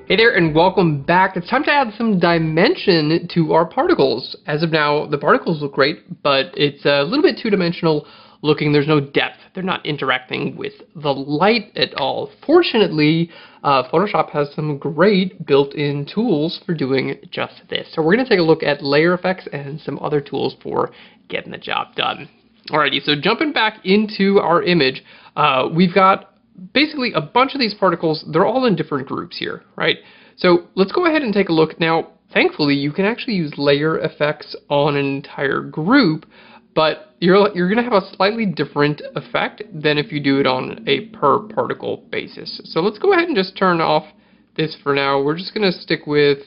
Hey there and welcome back. It's time to add some dimension to our particles. As of now, the particles look great, but it's a little bit two-dimensional looking. There's no depth. They're not interacting with the light at all. Fortunately, Photoshop has some great built-in tools for doing just this. So we're going to take a look at layer effects and some other tools for getting the job done. Alrighty, so jumping back into our image, we've got basically a bunch of these particles. They're all in different groups here, right? So let's go ahead and take a look. Now, thankfully, you can actually use layer effects on an entire group, but you're going to have a slightly different effect than if you do it on a per particle basis. So let's go ahead and just turn off this for now. We're just going to stick with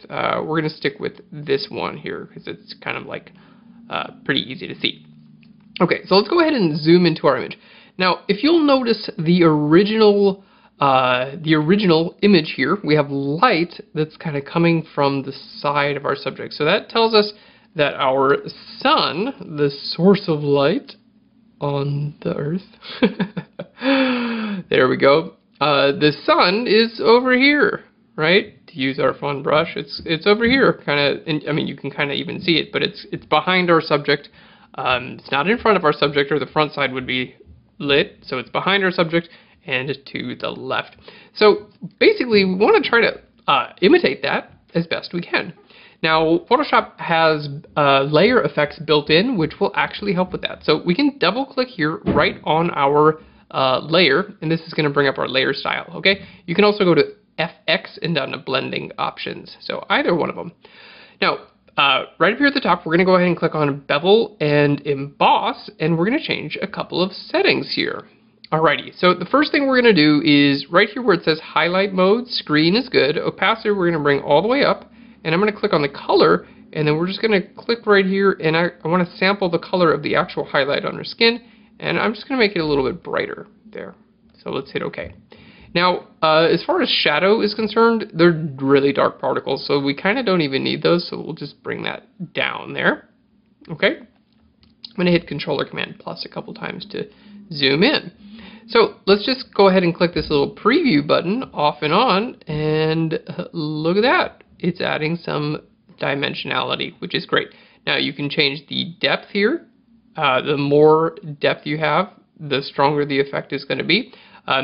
this one here because it's kind of like pretty easy to see. Okay, so let's go ahead and zoom into our image. Now, if you'll notice the original image here, we have light that's kind of coming from the side of our subject. So that tells us that our sun, the source of light on the Earth, there we go. The sun is over here, right? To use our fun brush, it's over here, kind of. I mean, you can kind of even see it, but it's behind our subject. It's not in front of our subject, or the front side would be lit, so it's behind our subject and to the left. So basically we want to try to imitate that as best we can. Now Photoshop has layer effects built in, which will actually help with that. So we can double click here right on our layer, and this is going to bring up our layer style. Okay, you can also go to FX and down to blending options, so either one of them. Now right up here at the top, we're going to go ahead and click on Bevel and Emboss, and we're going to change a couple of settings here. Alrighty, so the first thing we're going to do is right here where it says highlight mode, screen is good, opacity we're going to bring all the way up, and I'm going to click on the color, and then we're just going to click right here, and I want to sample the color of the actual highlight on our skin, and I'm just going to make it a little bit brighter there. So let's hit OK. Now, as far as shadow is concerned, they're really dark particles, so we kind of don't even need those, so we'll just bring that down there. Okay? I'm going to hit Control or Command plus a couple times to zoom in. So let's just go ahead and click this little preview button off and on, and look at that. It's adding some dimensionality, which is great. Now, you can change the depth here. The more depth you have, the stronger the effect is going to be.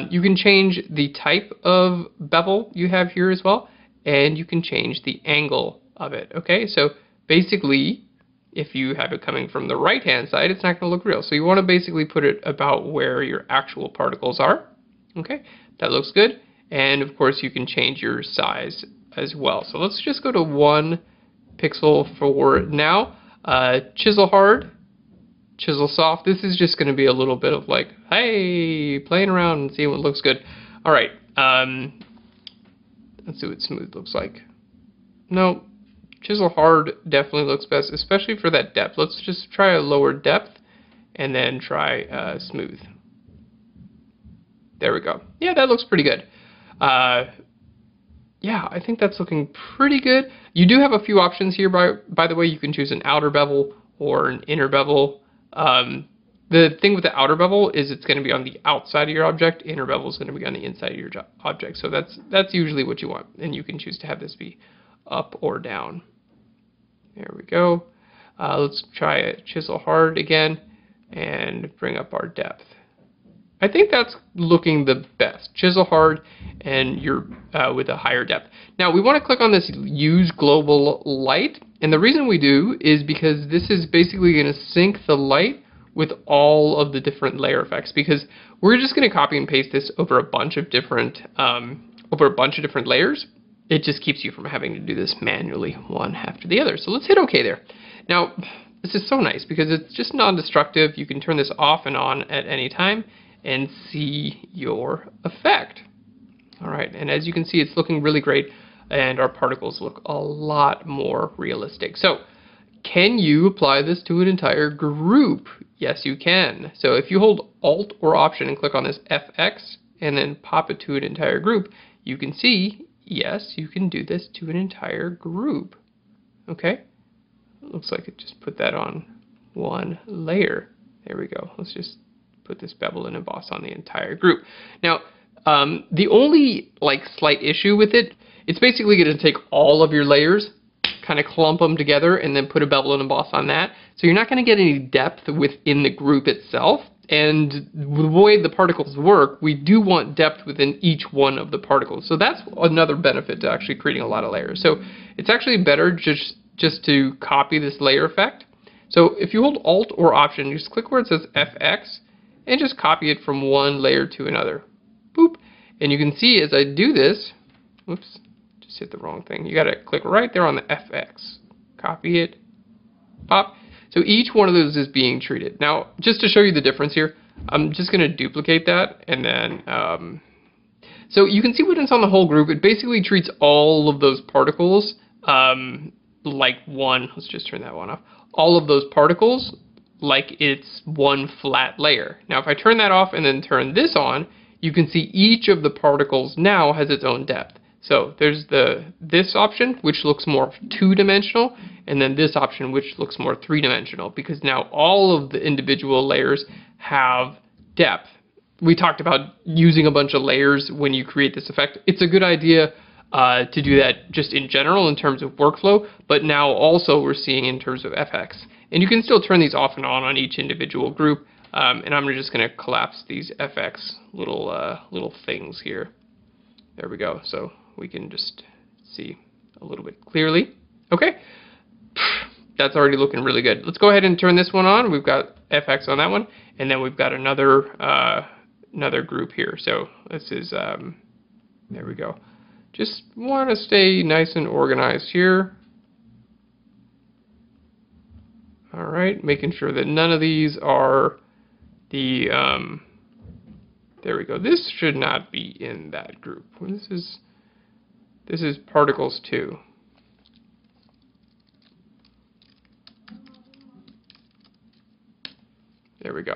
You can change the type of bevel you have here as well, and you can change the angle of it. Okay, so basically, if you have it coming from the right-hand side, it's not going to look real. So you want to basically put it about where your actual particles are. Okay, that looks good. And of course, you can change your size as well. So let's just go to 1 pixel for now. Chisel hard. Chisel soft. This is just going to be a little bit of like, hey, playing around and seeing what looks good. All right, let's see what smooth looks like. No, chisel hard definitely looks best, especially for that depth. Let's just try a lower depth and then try smooth. There we go. Yeah, that looks pretty good. Yeah, I think that's looking pretty good. You do have a few options here, by the way. You can choose an outer bevel or an inner bevel. The thing with the outer bevel is it's going to be on the outside of your object. Inner bevel is going to be on the inside of your object. So that's usually what you want. And you can choose to have this be up or down. There we go. Let's try a chisel hard again and bring up our depth. I think that's looking the best. Chisel hard and you're with a higher depth. Now we want to click on this use global light. And the reason we do is because this is basically going to sync the light with all of the different layer effects, because we're just going to copy and paste this over a bunch of different layers. It just keeps you from having to do this manually one after the other. So let's hit OK there. Now, this is so nice because it's just non-destructive. You can turn this off and on at any time and see your effect. All right, and as you can see, it's looking really great, and our particles look a lot more realistic. So can you apply this to an entire group? Yes, you can. So if you hold Alt or Option and click on this FX and then pop it to an entire group, you can see, yes, you can do this to an entire group. Okay, it looks like it just put that on one layer. There we go. Let's just put this Bevel and Emboss on the entire group. Now, the only slight issue with it It's basically going to take all of your layers, kind of clump them together, and then put a bevel and emboss on that. So you're not going to get any depth within the group itself. And the way the particles work, we do want depth within each one of the particles. So that's another benefit to actually creating a lot of layers. So it's actually better just to copy this layer effect. So if you hold Alt or Option, you just click where it says FX and just copy it from one layer to another. Boop. And you can see as I do this, whoops, just hit the wrong thing. You got to click right there on the FX. Copy it. Pop. So each one of those is being treated. Now, just to show you the difference here, I'm just going to duplicate that, and then, so you can see when it's on the whole group, it basically treats all of those particles like one, let's just turn that one off, all of those particles like it's one flat layer. Now, if I turn that off and then turn this on, you can see each of the particles now has its own depth. So there's this option, which looks more two-dimensional, and then this option, which looks more three-dimensional, because now all of the individual layers have depth. We talked about using a bunch of layers when you create this effect. It's a good idea to do that just in general in terms of workflow, but now also we're seeing in terms of FX. And you can still turn these off and on each individual group, and I'm just going to collapse these FX little things here. There we go. So we can just see a little bit clearly. Okay, that's already looking really good. Let's go ahead and turn this one on. We've got FX on that one, and then we've got another group here. So this is, there we go. Just want to stay nice and organized here. All right, making sure that none of these are the, there we go. This should not be in that group. This is particles 2. There we go.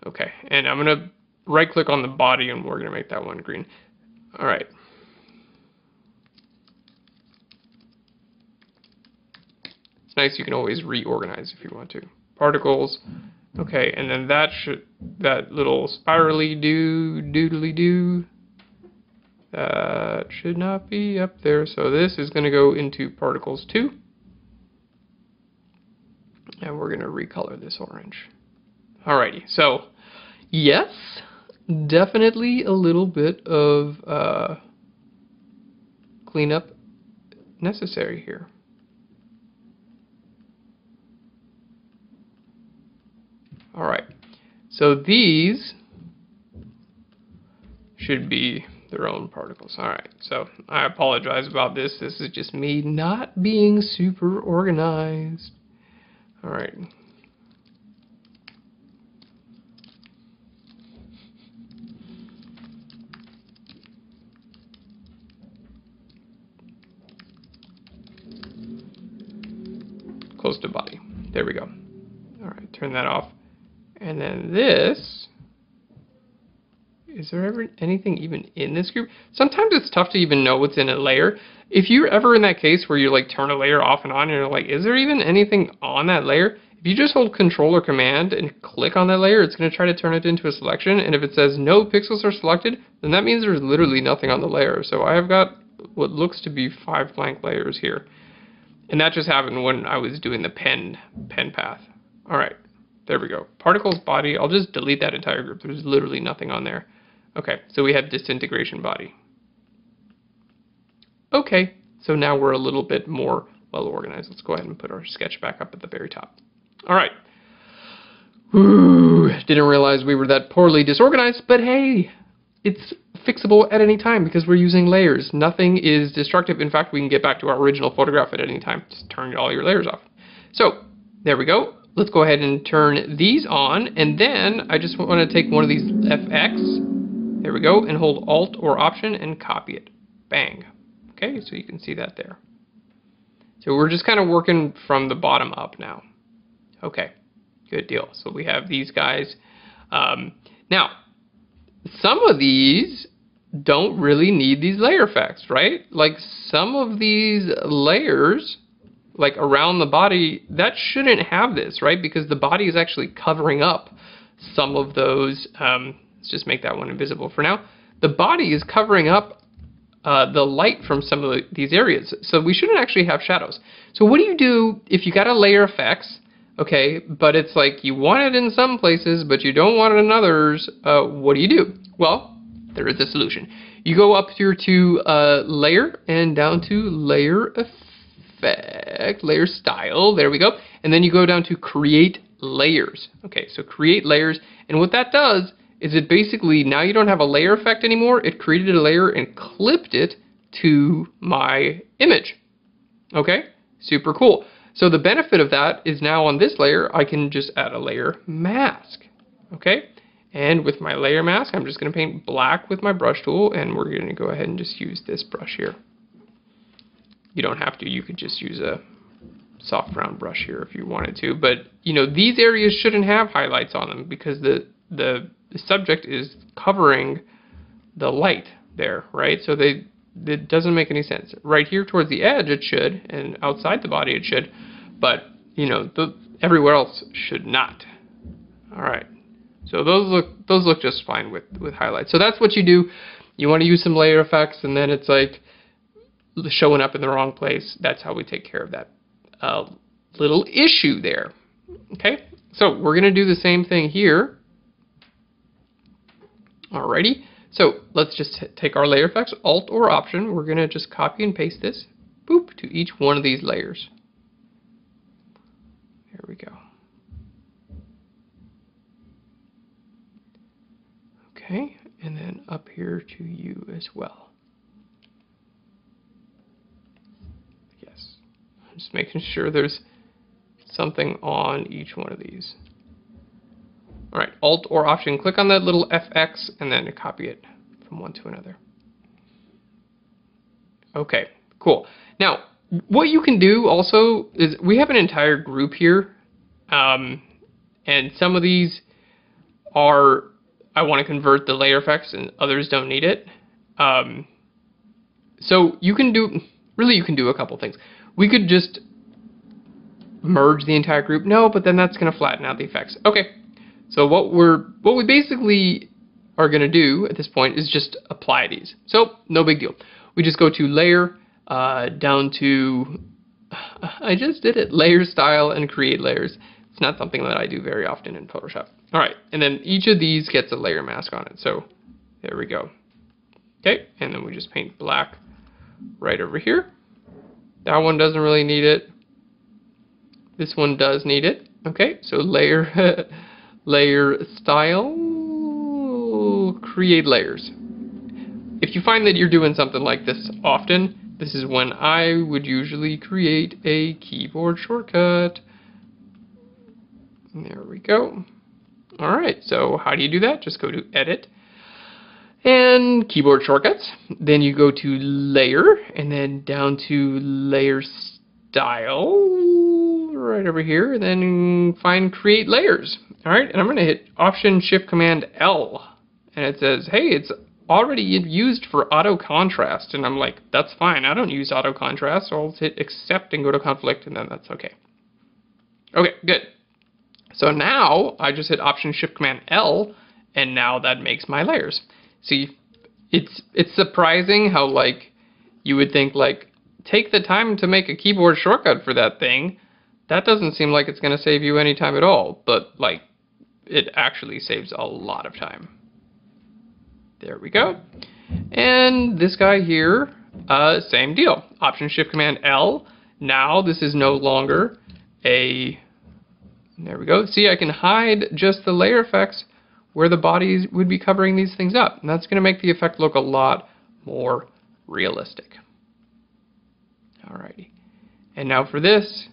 Okay, and I'm going to right click on the body and we're going to make that one green. All right. It's nice, you can always reorganize if you want to. Particles. Okay, and then that little spirally doodly do, that should not be up there. So this is going to go into particles 2. And we're going to recolor this orange. Alrighty, so yes, definitely a little bit of cleanup necessary here. Alright, so these should be their own particles. Alright, so I apologize about this. This is just me not being super organized. Alright. Close to body. There we go. Alright, turn that off. And then this, is there ever anything even in this group? Sometimes it's tough to even know what's in a layer. If you're ever in that case where you like turn a layer off and on and you're like, is there even anything on that layer? If you just hold Control or Command and click on that layer, it's going to try to turn it into a selection. And if it says no pixels are selected, then that means there's literally nothing on the layer. So I have got what looks to be 5 blank layers here. And that just happened when I was doing the pen path. All right. There we go. Particles body. I'll just delete that entire group. There's literally nothing on there. Okay, so we have disintegration body. Okay, so now we're a little bit more well organized. Let's go ahead and put our sketch back up at the very top. All right. Ooh, didn't realize we were that poorly disorganized, but hey, it's fixable at any time because we're using layers. Nothing is destructive. In fact, we can get back to our original photograph at any time. Just turn all your layers off. So there we go. Let's go ahead and turn these on, and then I just want to take one of these FX, there we go, and hold Alt or Option and copy it. Bang. Okay, so you can see that there. So we're just kind of working from the bottom up now. Okay, good deal. So we have these guys. Now, some of these don't really need these layer effects, right? Like some of these layers, like around the body, that shouldn't have this, right? Because the body is actually covering up some of those. Let's just make that one invisible for now. the body is covering up the light from some of these areas. So we shouldn't actually have shadows. So what do you do if you got a layer effects, okay, but it's like you want it in some places, but you don't want it in others? What do you do? Well, there is a solution. You go up here to layer and down to layer effect, layer style, there we go. And then you go down to create layers. Okay, so create layers, and what that does is it basically, now you don't have a layer effect anymore, it created a layer and clipped it to my image. Okay, super cool. So the benefit of that is now on this layer, I can just add a layer mask. Okay, and with my layer mask, I'm just going to paint black with my brush tool, and we're going to go ahead and just use this brush here. You don't have to, you could just use a soft brown brush here if you wanted to, but you know, these areas shouldn't have highlights on them because the subject is covering the light there, right? So it doesn't make any sense. Right here towards the edge it should, and outside the body it should, but you know, everywhere else should not. All right, so those look just fine with highlights. So that's what you do. You want to use some layer effects, and then it's like showing up in the wrong place. That's how we take care of that little issue there. Okay, so we're gonna do the same thing here. Alrighty, so let's just take our layer effects, Alt or Option. We're going to just copy and paste this, boop, to each one of these layers. There we go. Okay, and then up here to you as well. Yes, I'm just making sure there's something on each one of these. All right, Alt or Option, click on that little FX and then copy it from one to another. Okay, cool. Now, what you can do also is we have an entire group here, and some of these are, I want to convert the layer effects and others don't need it. So you can do, really you can do a couple things. We could just merge the entire group. No, but then that's going to flatten out the effects. Okay. So what we basically are going to do at this point is just apply these. So no big deal. We just go to layer, down to, I just did it, layer style and create layers. It's not something that I do very often in Photoshop. All right, and then each of these gets a layer mask on it. So there we go. Okay, and then we just paint black right over here. That one doesn't really need it. This one does need it. Okay, so layer. Layer style, create layers. If you find that you're doing something like this often, this is when I would usually create a keyboard shortcut. There we go. All right, so how do you do that? Just go to Edit and Keyboard Shortcuts. Then you go to Layer and then down to Layer Style right over here, and then find Create Layers. All right, and I'm going to hit Option Shift Command L, and it says, hey, it's already used for auto contrast, and I'm like, that's fine, I don't use auto contrast, so I'll hit Accept and go to Conflict, and then that's okay. Okay, good. So now I just hit Option Shift Command L, and now that makes my layers. See, it's surprising how like you would think like take the time to make a keyboard shortcut for that thing. That doesn't seem like it's going to save you any time at all, but like it actually saves a lot of time. There we go. And this guy here, same deal. Option Shift Command L. Now this is no longer a, there we go. See, I can hide just the layer effects where the bodies would be covering these things up. And that's going to make the effect look a lot more realistic. Alrighty. And now for this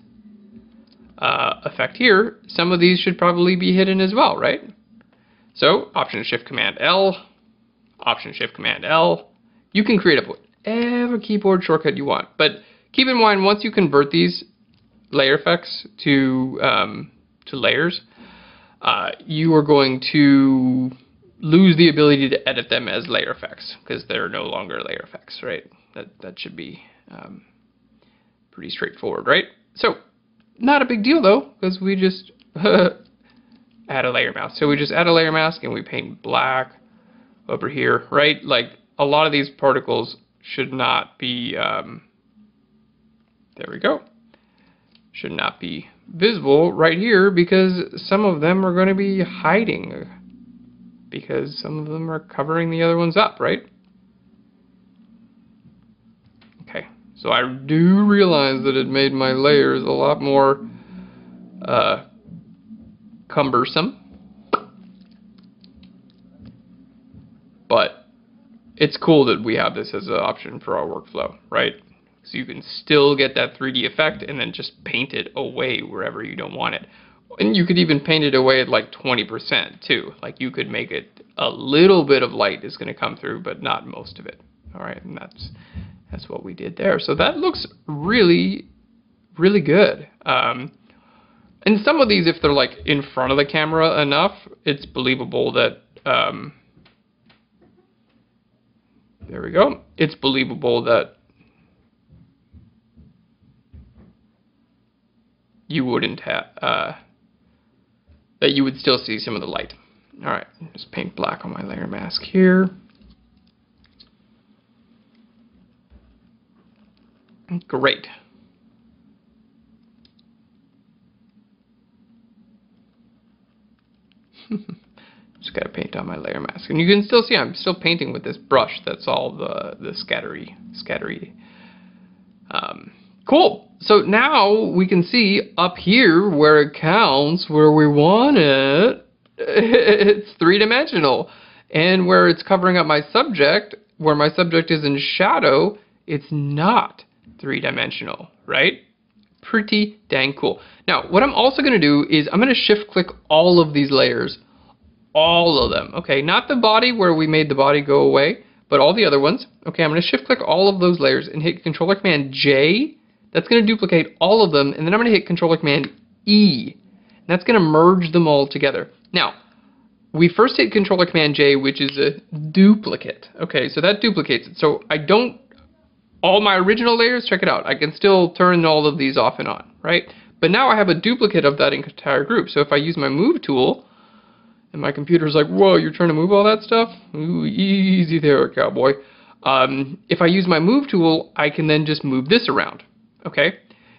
effect here, some of these should probably be hidden as well, right? So Option Shift Command L, Option Shift Command L. You can create whatever keyboard shortcut you want, but keep in mind once you convert these layer effects to layers, you are going to lose the ability to edit them as layer effects because they're no longer layer effects, right? That should be pretty straightforward, right? So not a big deal though, because we just add a layer mask. So we just add a layer mask and we paint black over here, right? Like a lot of these particles should not be, there we go, should not be visible right here because some of them are going to be hiding because some of them are covering the other ones up, right? Okay, so I do realize that it made my layers a lot more cumbersome, but it's cool that we have this as an option for our workflow, right? So you can still get that 3D effect and then just paint it away wherever you don't want it. And you could even paint it away at like 20% too. Like you could make it a little bit of light is going to come through, but not most of it. All right, and that's what we did there. So that looks really, really good. And some of these, if they're like in front of the camera enough, it's believable that, there we go. It's believable that you wouldn't have, that you would still see some of the light. All right, just paint black on my layer mask here. Great. Just gotta paint on my layer mask. And you can still see I'm still painting with this brush that's all the scattery. Cool. So now we can see up here where it counts, where we want it, it's three-dimensional. And where it's covering up my subject, where my subject is in shadow, it's not three-dimensional, right? Pretty dang cool. Now, what I'm also going to do is I'm going to shift-click all of these layers. All of them. Okay, not the body where we made the body go away, but all the other ones. Okay, I'm going to shift-click all of those layers and hit Control-Command-J. That's going to duplicate all of them, and then I'm going to hit Control-Command-E. And that's going to merge them all together. Now, we first hit Control-Command-J, which is a duplicate. Okay, so that duplicates it. So I don't, all my original layers, check it out. I can still turn all of these off and on, right? But now I have a duplicate of that entire group. So if I use my Move tool, and my computer's like, whoa, you're trying to move all that stuff? Ooh, easy there, cowboy. If I use my Move tool, I can then just move this around. Okay?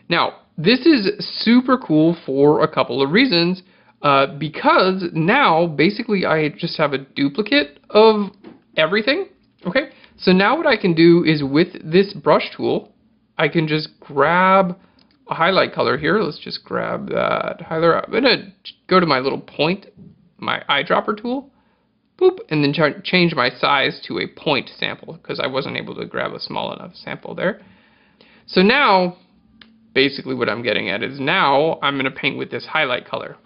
Now, this is super cool for a couple of reasons. Because now, basically, I just have a duplicate of everything. Okay? So now what I can do is with this brush tool, I can just grab a highlight color here. Let's just grab that highlighter. I'm going to go to my little point, my eyedropper tool, boop, and then change my size to a point sample because I wasn't able to grab a small enough sample there. So now, basically what I'm getting at is now I'm going to paint with this highlight color.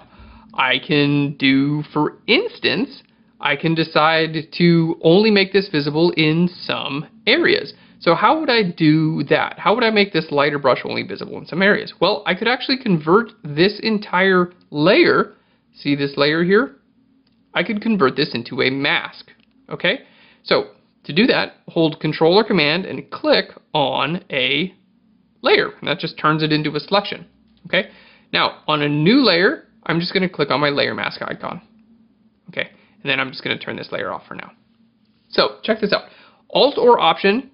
I can do, for instance, I can decide to only make this visible in some areas. So how would I do that? How would I make this lighter brush only visible in some areas? Well, I could actually convert this entire layer, see this layer here? I could convert this into a mask, okay? So to do that, hold Control or Command and click on a layer, and that just turns it into a selection, okay? Now, on a new layer, I'm just gonna click on my layer mask icon, okay? And then I'm just gonna turn this layer off for now. So check this out, Alt or Option,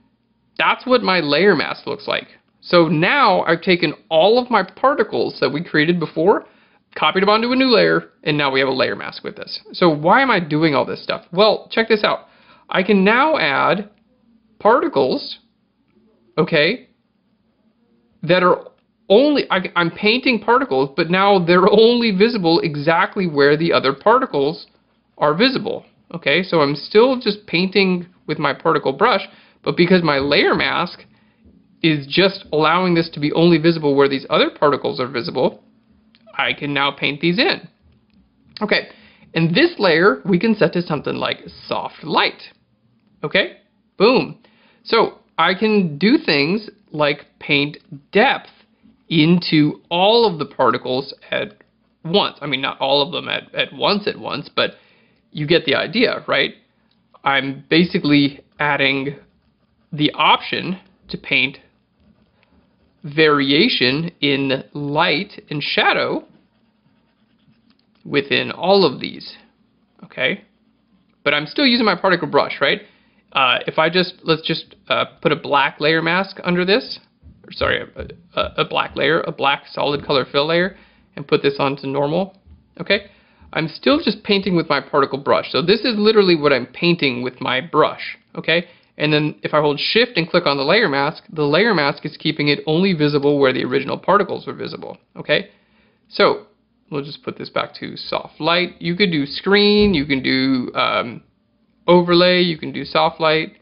that's what my layer mask looks like. So now I've taken all of my particles that we created before, copied them onto a new layer, and now we have a layer mask with this. So why am I doing all this stuff? Well, check this out. I can now add particles, okay, that are only, I'm painting particles, but now they're only visible exactly where the other particles are visible. Okay, so I'm still just painting with my particle brush, but because my layer mask is just allowing this to be only visible where these other particles are visible, I can now paint these in. Okay, and this layer we can set to something like soft light. Okay, boom. So I can do things like paint depth into all of the particles at once. I mean, not all of them at once, but you get the idea, right? I'm basically adding the option to paint variation in light and shadow within all of these, okay? but I'm still using my particle brush, right? If I just, let's just put a black layer mask under this, or sorry, a black layer, a black solid color fill layer, and put this onto normal, okay? I'm still just painting with my particle brush. So this is literally what I'm painting with my brush, okay? And then if I hold shift and click on the layer mask is keeping it only visible where the original particles were visible, okay? So we'll just put this back to soft light. You could do screen, you can do overlay, you can do soft light,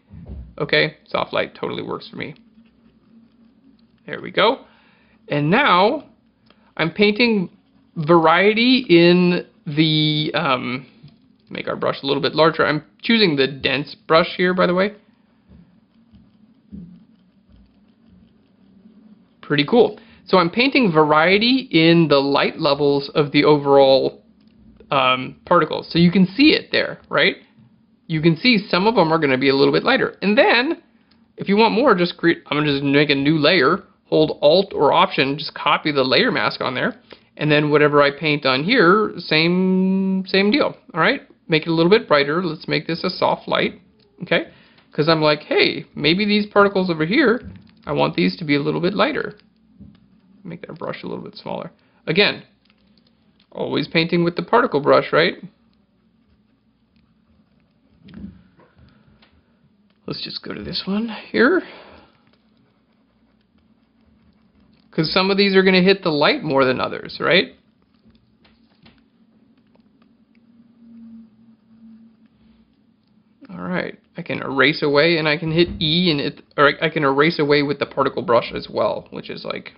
okay? Soft light totally works for me. There we go. And now I'm painting variety in the, make our brush a little bit larger. I'm choosing the dense brush here, by the way. Pretty cool. So I'm painting variety in the light levels of the overall particles. So you can see it there, right? You can see some of them are going to be a little bit lighter. And then, if you want more, just create, I'm going to just make a new layer, hold Alt or Option, just copy the layer mask on there. And then whatever I paint on here, same deal, all right? Make it a little bit brighter. Let's make this a soft light, okay? Because I'm like, hey, maybe these particles over here, I want these to be a little bit lighter. Make that brush a little bit smaller. Again, always painting with the particle brush, right? Let's just go to this one here. Because some of these are going to hit the light more than others, right? Alright, I can erase away and I can hit E and or I can erase away with the particle brush as well, which is like,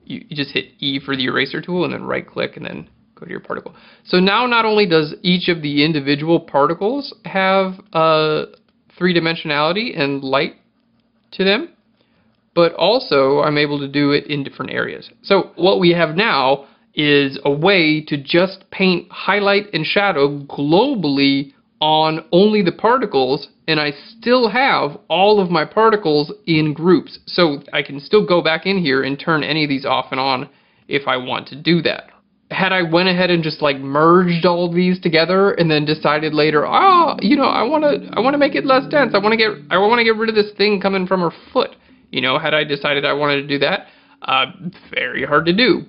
you just hit E for the eraser tool and then right click and then go to your particle. So now not only does each of the individual particles have three-dimensionality and light to them, but also I'm able to do it in different areas. So what we have now is a way to just paint highlight and shadow globally on only the particles, and I still have all of my particles in groups. So I can still go back in here and turn any of these off and on if I want to do that. Had I went ahead and just like merged all these together and then decided later, oh, you know, I want to make it less dense. I want to get rid of this thing coming from her foot. You know, had I decided I wanted to do that, very hard to do.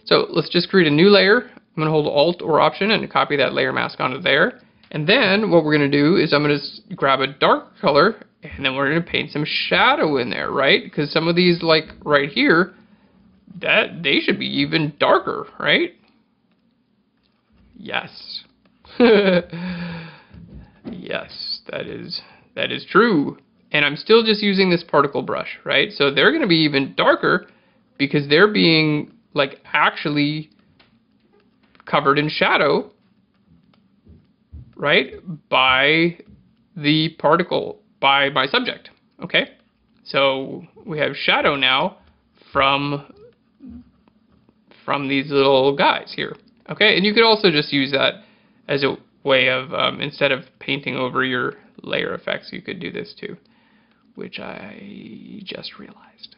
So let's just create a new layer. I'm going to hold Alt or Option and copy that layer mask onto there. And then what we're going to do is I'm going to grab a dark color and then we're going to paint some shadow in there, right? Because some of these, like right here, that they should be even darker, right? Yes. Yes, that is true. And I'm still just using this particle brush, right? So they're going to be even darker because they're being like actually covered in shadow, right? By the particle, by my subject, okay? So we have shadow now from these little guys here, okay? And you could also just use that as a way of, instead of painting over your layer effects, you could do this too, which I just realized.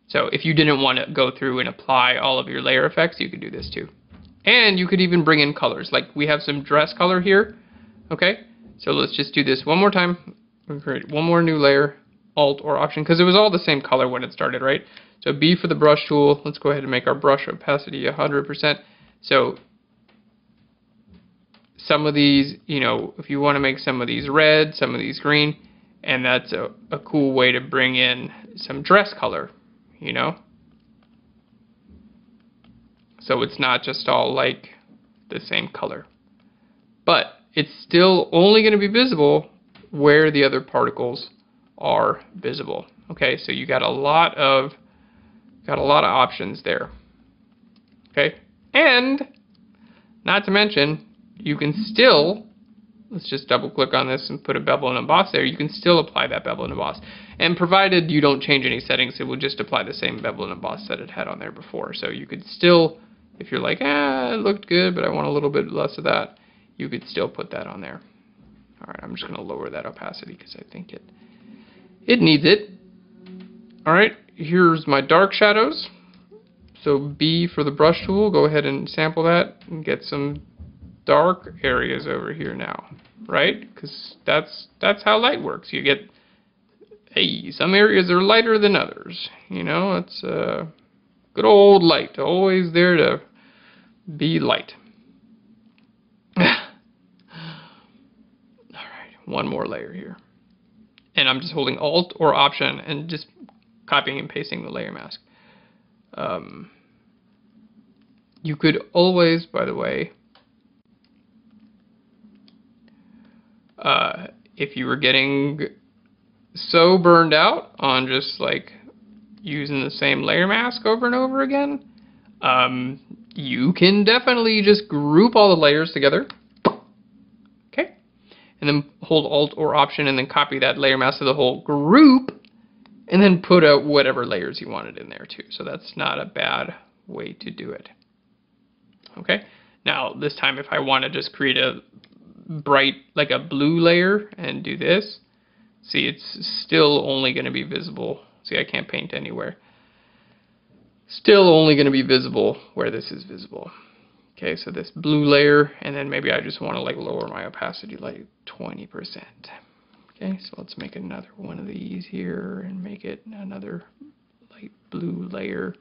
So if you didn't want to go through and apply all of your layer effects, you could do this too. And you could even bring in colors. Like we have some dress color here, okay? So let's just do this one more time. We'll create one more new layer, Alt or Option, because it was all the same color when it started, right? So B for the brush tool. Let's go ahead and make our brush opacity 100%. So some of these, you know, if you want to make some of these red, some of these green, and that's a cool way to bring in some dress color, you know? So it's not just all like the same color. But it's still only going to be visible where the other particles are visible. Okay, so you got a lot of options there. Okay, and not to mention, you can still, let's just double click on this and put a bevel and emboss there. You can still apply that bevel and emboss. And provided you don't change any settings, it will just apply the same bevel and emboss that it had on there before. So you could still, if you're like, it looked good, but I want a little bit less of that, you could still put that on there. All right, I'm just going to lower that opacity because I think it needs it. All right, here's my dark shadows. So B for the brush tool, go ahead and sample that and get some dark areas over here now, right? Because that's how light works. You get, hey, some areas are lighter than others. You know, it's good old light, always there to be light. Alright, one more layer here. And I'm just holding Alt or Option and just copying and pasting the layer mask. You could always, by the way, if you were getting so burned out on just like using the same layer mask over and over again, you can definitely just group all the layers together, okay, and then hold Alt or Option and then copy that layer mask to the whole group, and then put out whatever layers you wanted in there too. So that's not a bad way to do it. Okay, now this time if I want to just create a bright, like a blue layer and do this, see, it's still only going to be visible. See, I can't paint anywhere. Still only going to be visible where this is visible. Okay, so this blue layer, and then maybe I just want to like lower my opacity like 20%. Okay, so let's make another one of these here and make it another light blue layer.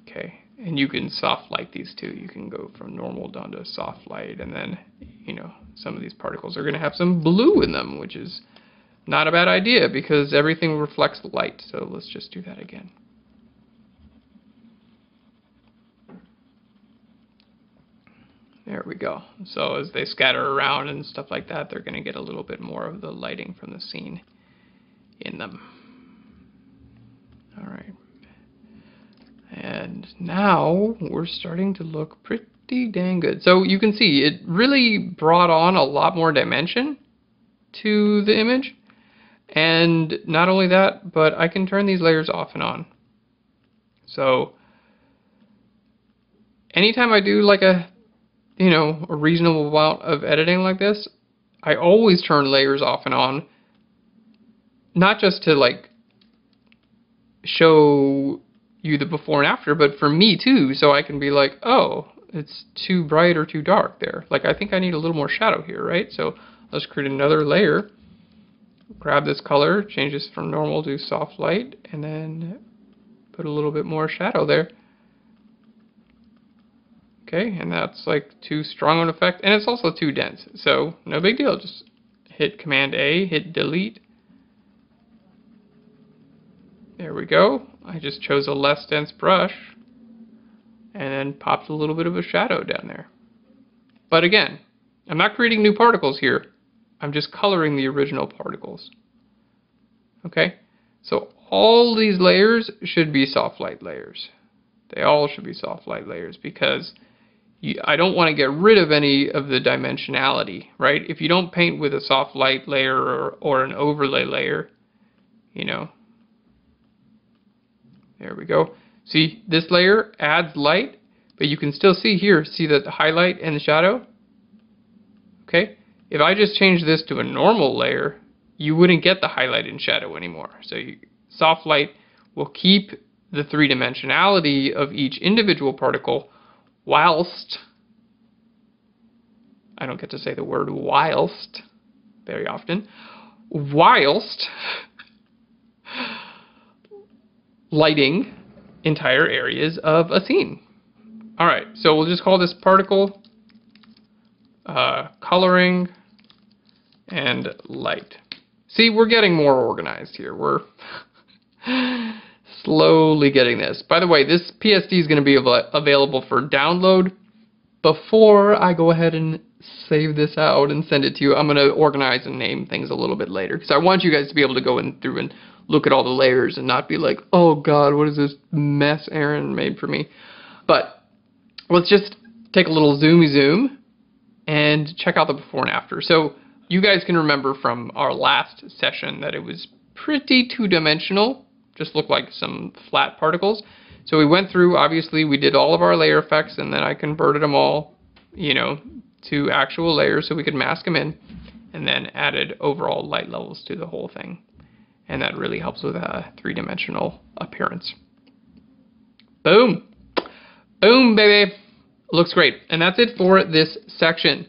Okay, and you can soft light these too. You can go from normal down to soft light, and then, you know, some of these particles are going to have some blue in them, which is not a bad idea because everything reflects light. So let's just do that again. There we go. So as they scatter around and stuff like that, they're going to get a little bit more of the lighting from the scene in them. All right. And now we're starting to look pretty dang good. So you can see it really brought on a lot more dimension to the image. And not only that, but I can turn these layers off and on. So anytime I do like a, you know, a reasonable amount of editing like this, I always turn layers off and on. Not just to like show you the before and after, but for me too, so I can be like, oh, it's too bright or too dark there. Like, I think I need a little more shadow here, right? So let's create another layer, grab this color, change this from normal to soft light, and then put a little bit more shadow there. Okay, and that's like too strong an effect, and it's also too dense, so no big deal. Just hit Command A, hit delete. There we go. I just chose a less dense brush and then popped a little bit of a shadow down there. But again, I'm not creating new particles here. I'm just coloring the original particles. Okay? So all these layers should be soft light layers. They all should be soft light layers because I don't want to get rid of any of the dimensionality, right? If you don't paint with a soft light layer or an overlay layer, you know. There we go. See, this layer adds light, but you can still see here, see the highlight and the shadow? Okay? If I just change this to a normal layer, you wouldn't get the highlight and shadow anymore. So soft light will keep the three-dimensionality of each individual particle whilst, I don't get to say the word whilst very often, whilst lighting entire areas of a scene. Alright, so we'll just call this particle coloring and light. See, we're getting more organized here. We're slowly getting this. By the way, this PSD is going to be available for download. Before I go ahead and save this out and send it to you, I'm going to organize and name things a little bit later, because I want you guys to be able to go in through and look at all the layers and not be like, oh god, what is this mess Aaron made for me? But let's just take a little zoomy zoom and check out the before and after. So you guys can remember from our last session that it was pretty two-dimensional, just looked like some flat particles. So we went through, obviously we did all of our layer effects, and then I converted them all, you know, to actual layers so we could mask them in, and then added overall light levels to the whole thing. And that really helps with a three-dimensional appearance. Boom! Boom, baby! Looks great. And that's it for this section.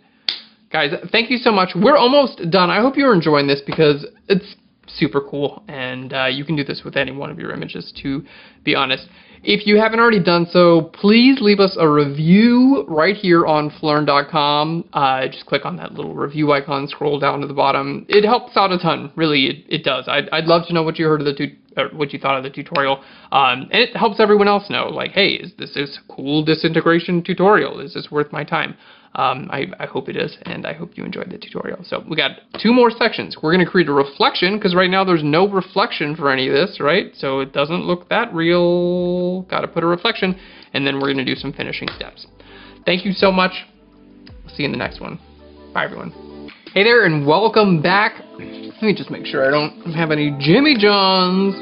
Guys, thank you so much. We're almost done. I hope you're enjoying this because it's super cool, and you can do this with any one of your images, to be honest. If you haven't already done so, please leave us a review right here on Phlearn.com. Just click on that little review icon, scroll down to the bottom. It helps out a ton, really. It does. I'd love to know what you heard of the what you thought of the tutorial, and it helps everyone else know, like, hey, is this a cool disintegration tutorial? Is this worth my time? I hope it is, and I hope you enjoyed the tutorial. So we got 2 more sections. We're going to create a reflection, because right now there's no reflection for any of this, right? So it doesn't look that real. Got to put a reflection, and then we're going to do some finishing steps. Thank you so much. See you in the next one. Bye, everyone. Hey there, and welcome back. Let me just make sure I don't have any Jimmy Johns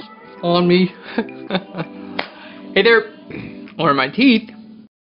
on me. Hey there. Or my teeth.